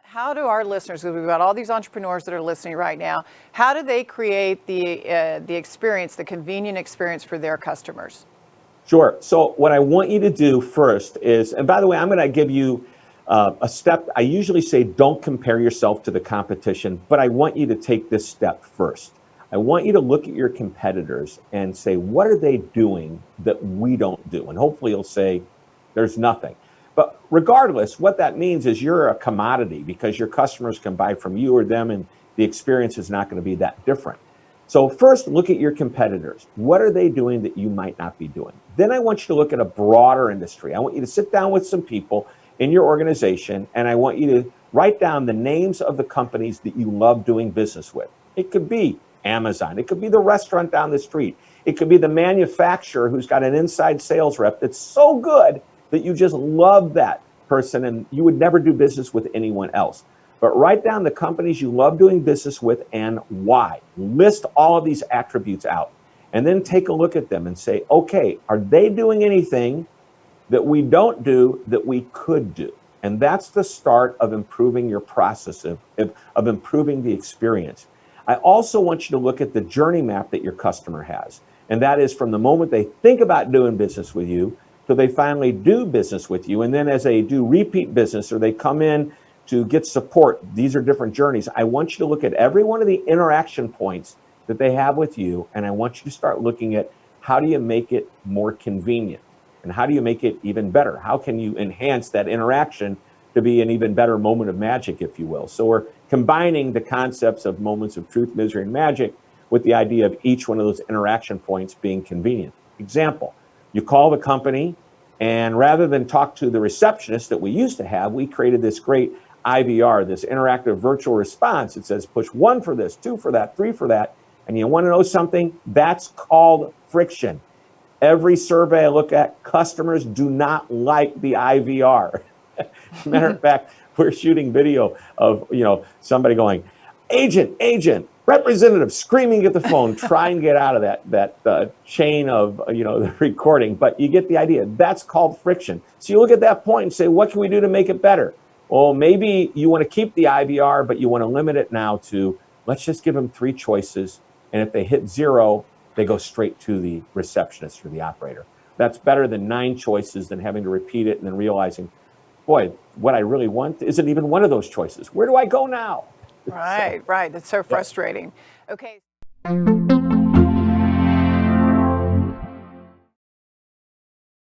How do our listeners, because we've got all these entrepreneurs that are listening right now, how do they create the experience, the convenient experience for their customers? Sure. So what I want you to do first is, and by the way, I'm going to give you a step. I usually say don't compare yourself to the competition, but I want you to take this step first. I want you to look at your competitors and say, what are they doing that we don't do? And hopefully you'll say, there's nothing. But regardless, what that means is you're a commodity because your customers can buy from you or them, and the experience is not going to be that different. So first, look at your competitors. What are they doing that you might not be doing? Then I want you to look at a broader industry. I want you to sit down with some people in your organization, and I want you to write down the names of the companies that you love doing business with. It could be Amazon. It could be the restaurant down the street. It could be the manufacturer who's got an inside sales rep that's so good that you just love that person and you would never do business with anyone else. But write down the companies you love doing business with and why. List all of these attributes out and then take a look at them and say, okay, are they doing anything that we don't do that we could do? And that's the start of improving your process, of improving the experience. I also want you to look at the journey map that your customer has. And that is from the moment they think about doing business with you till they finally do business with you. And then as they do repeat business or they come in to get support, these are different journeys. I want you to look at every one of the interaction points that they have with you. And I want you to start looking at how do you make it more convenient? And how do you make it even better? How can you enhance that interaction to be an even better moment of magic, if you will? So we're combining the concepts of moments of truth, misery, and magic with the idea of each one of those interaction points being convenient. Example, you call the company, and rather than talk to the receptionist that we used to have, we created this great IVR, this interactive virtual response. It says push 1 for this, 2 for that, 3 for that. And you want to know something? That's called friction. Every survey I look at, customers do not like the IVR. Matter of fact, we're shooting video of somebody going, agent, representative, screaming at the phone, trying to get out of that chain of the recording. But you get the idea. That's called friction. So you look at that point and say, what can we do to make it better? Well, maybe you want to keep the IVR, but you want to limit it now to, let's just give them 3 choices. And if they hit 0, they go straight to the receptionist or the operator. That's better than 9 choices than having to repeat it and then realizing, boy, what I really want isn't even one of those choices. Where do I go now? Right. That's so frustrating. Okay.